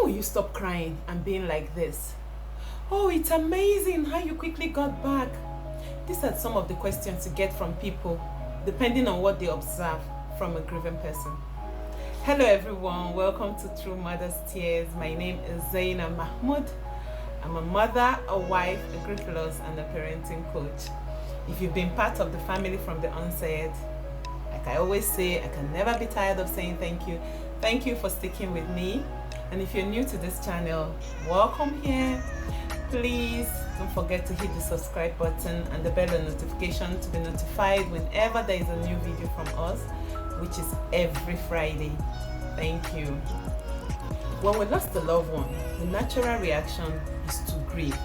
will you stop crying and being like this? Oh, it's amazing how you quickly got back. These are some of the questions you get from people depending on what they observe from a grieving person. Hello everyone, welcome to True Mother's Tears. My name is Zaina Mahmoud. I'm a mother, a wife, a grief loss, and a parenting coach. If you've been part of the family from the onset, like I always say, I can never be tired of saying thank you. Thank you for sticking with me. And if you're new to this channel, welcome here. Please don't forget to hit the subscribe button and the bell notification to be notified whenever there is a new video from us, which is every Friday. Thank you. When we lost a loved one, the natural reaction is to grieve.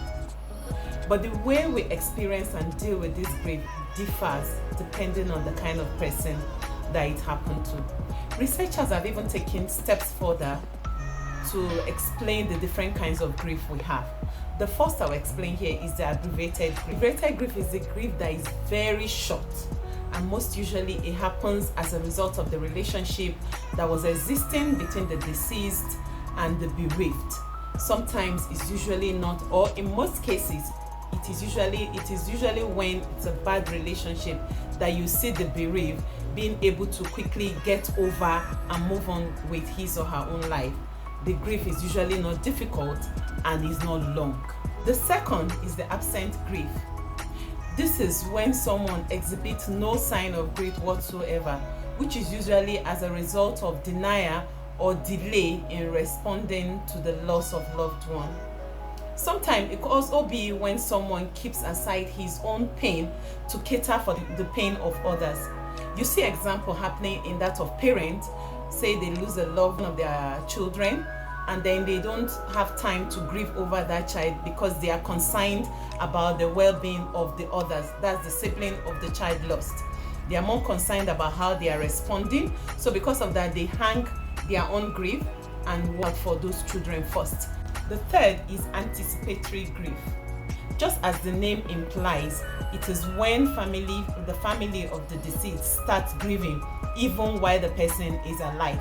But the way we experience and deal with this grief differs depending on the kind of person that it happened to. Researchers have even taken steps further to explain the different kinds of grief we have. The first I'll explain here is the aggravated grief. Aggravated grief is a grief that is very short, and most usually it happens as a result of the relationship that was existing between the deceased and the bereaved. Sometimes it's usually not, or in most cases it is usually when it's a bad relationship that you see the bereaved being able to quickly get over and move on with his or her own life. The grief is usually not difficult and is not long. The second is the absent grief. This is when someone exhibits no sign of grief whatsoever, which is usually as a result of denial or delay in responding to the loss of loved one. Sometimes it could also be when someone keeps aside his own pain to cater for the pain of others. You see example happening in that of parents. Say they lose a loved one of their children, and then they don't have time to grieve over that child because they are concerned about the well-being of the others. That's the sibling of the child lost. They are more concerned about how they are responding. So because of that, they hang their own grief and work for those children first. The third is anticipatory grief. Just as the name implies, it is when the family of the deceased starts grieving even while the person is alive.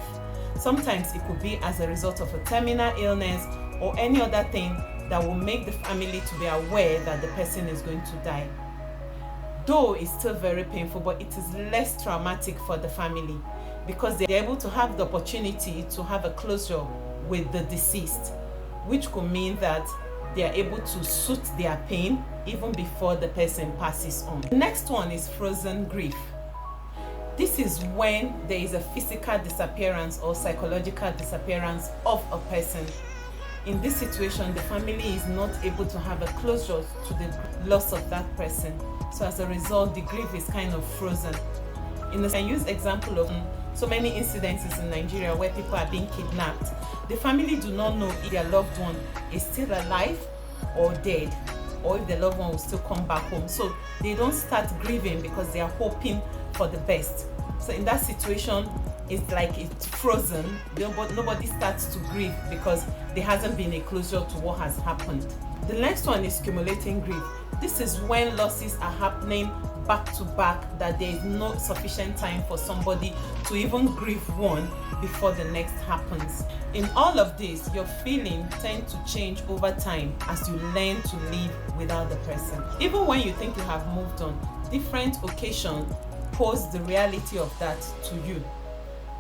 Sometimes it could be as a result of a terminal illness or any other thing that will make the family to be aware that the person is going to die. Though it's still very painful, but it is less traumatic for the family because they're able to have the opportunity to have a closure with the deceased, which could mean that they are able to soothe their pain even before the person passes on. The next one is frozen grief. This is when there is a physical disappearance or psychological disappearance of a person. In this situation, the family is not able to have a closure to the loss of that person. So as a result, the grief is kind of frozen. I use example of so many incidences in Nigeria where people are being kidnapped. The family do not know if their loved one is still alive or dead, or if the loved one will still come back home. So they don't start grieving because they are hoping for the best. So in that situation, it's like it's frozen. Nobody starts to grieve because there hasn't been a closure to what has happened. The next one is accumulating grief. This is when losses are happening back to back, that there is no sufficient time for somebody to even grieve one before the next happens. In all of this, your feelings tend to change over time as you learn to live without the person. Even when you think you have moved on, different occasions pose the reality of that to you,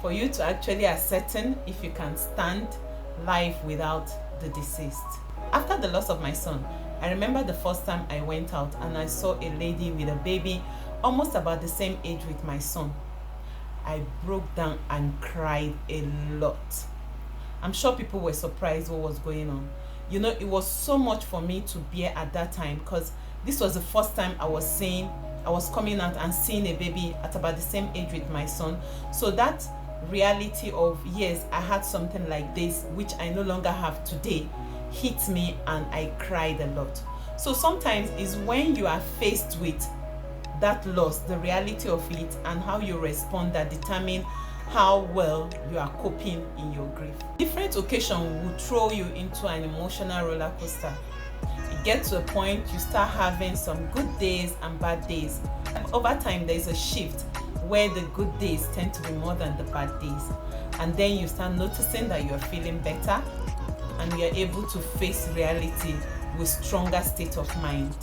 for you to actually ascertain if you can stand life without the deceased. After the loss of my son, I remember the first time I went out and I saw a lady with a baby almost about the same age with my son. I broke down and cried a lot. I'm sure people were surprised what was going on. You know, it was so much for me to bear at that time because this was the first time I was coming out and seeing a baby at about the same age with my son. So that reality of, yes, I had something like this, which I no longer have today, hit me and I cried a lot. So sometimes it's when you are faced with that loss, the reality of it and how you respond that determine how well you are coping in your grief. Different occasions will throw you into an emotional roller coaster. It gets to a point you start having some good days and bad days. And over time there is a shift where the good days tend to be more than the bad days. And then you start noticing that you're feeling better and you are able to face reality with stronger state of mind.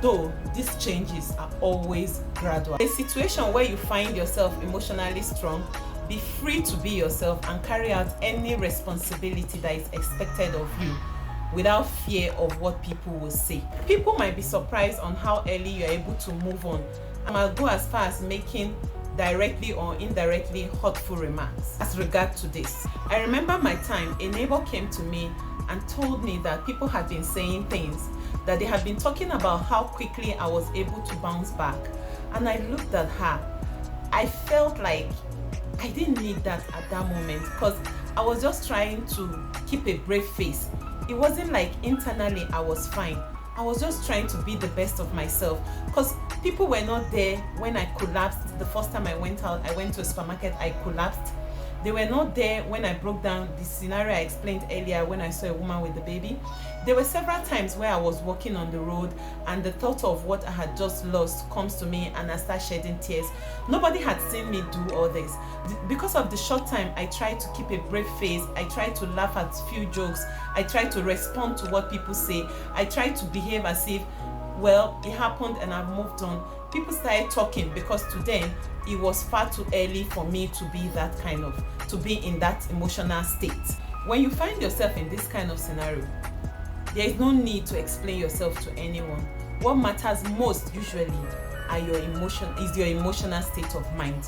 Though these changes are always gradual. A situation where you find yourself emotionally strong, be free to be yourself and carry out any responsibility that is expected of you without fear of what people will say. People might be surprised on how early you are able to move on. I might go as far as making directly or indirectly hurtful remarks as regard to this. I remember my time, a neighbor came to me and told me that people had been saying things, that they had been talking about how quickly I was able to bounce back. And I looked at her. I felt like I didn't need that at that moment, because I was just trying to keep a brave face. It wasn't like internally I was fine. I was just trying to be the best of myself, because people were not there when I collapsed. The first time I went out, I went to a supermarket, I collapsed. They were not there when I broke down, the scenario I explained earlier when I saw a woman with the baby. There were several times where I was walking on the road and the thought of what I had just lost comes to me and I start shedding tears. Nobody had seen me do all this. Because of the short time, I tried to keep a brave face. I tried to laugh at few jokes. I tried to respond to what people say. I tried to behave as if, well, it happened and I've moved on. People started talking because to them it was far too early for me to be that kind of, to be in that emotional state. When you find yourself in this kind of scenario, there is no need to explain yourself to anyone. What matters most usually are your emotional state of mind.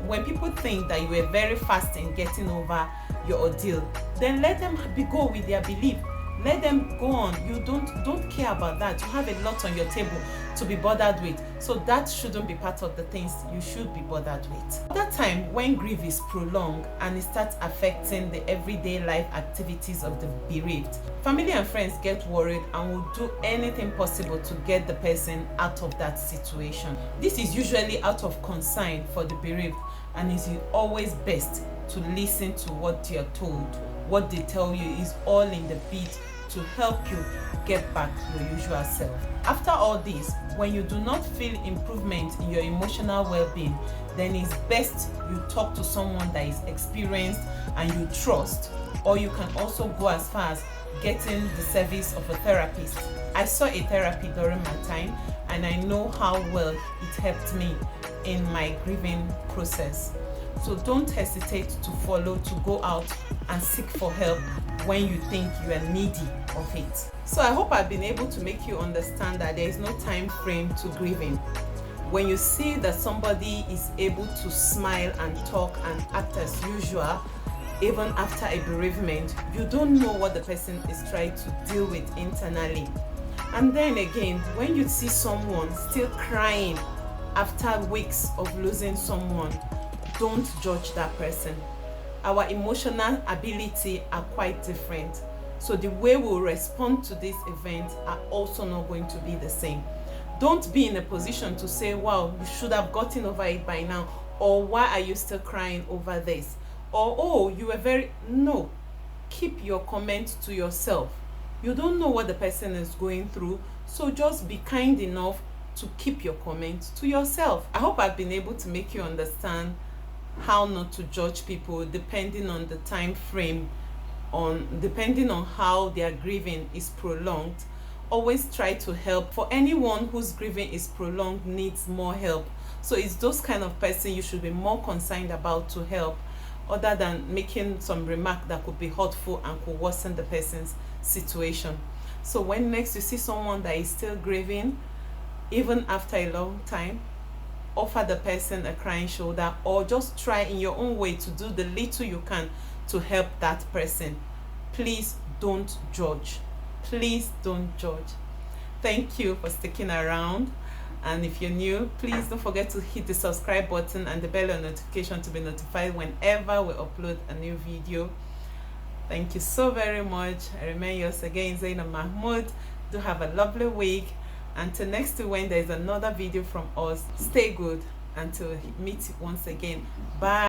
When people think that you were very fast in getting over your ordeal, then let them go with their belief. Let them go on. You don't care about that. You have a lot on your table to be bothered with. So that shouldn't be part of the things you should be bothered with. At that time, when grief is prolonged and it starts affecting the everyday life activities of the bereaved, family and friends get worried and will do anything possible to get the person out of that situation. This is usually out of concern for the bereaved, and it is always best to listen to what you are told. What they tell you is all in the bid to help you get back your usual self. After all this, when you do not feel improvement in your emotional well-being, then it's best you talk to someone that is experienced and you trust, or you can also go as far as getting the service of a therapist. I saw a therapy during my time and I know how well it helped me in my grieving process. So don't hesitate to go out and seek for help when you think you are needy of it. So I hope I've been able to make you understand that there is no time frame to grieving. When you see that somebody is able to smile and talk and act as usual, even after a bereavement, you don't know what the person is trying to deal with internally. And then again, when you see someone still crying after weeks of losing someone, don't judge that person. Our emotional ability are quite different. So the way we'll respond to this event are also not going to be the same. Don't be in a position to say, wow, you should have gotten over it by now, or why are you still crying over this? Or, oh, you were very... No. Keep your comment to yourself. You don't know what the person is going through, so just be kind enough to keep your comment to yourself. I hope I've been able to make you understand how not to judge people depending on the time frame, depending on how their grieving is prolonged. Always try to help. For anyone whose grieving is prolonged needs more help, so it's those kind of person you should be more concerned about to help, other than making some remark that could be hurtful and could worsen the person's situation. So when next you see someone that is still grieving even after a long time, offer the person a crying shoulder, or just try in your own way to do the little you can to help that person. Please don't judge. Please don't judge. Thank you for sticking around, and if you're new, please don't forget to hit the subscribe button and the bell notification to be notified whenever we upload a new video. Thank you so very much. I remain yours again, Zainab Mahmoud. Do have a lovely week. Until next week when there is another video from us, stay good until we meet once again. Bye.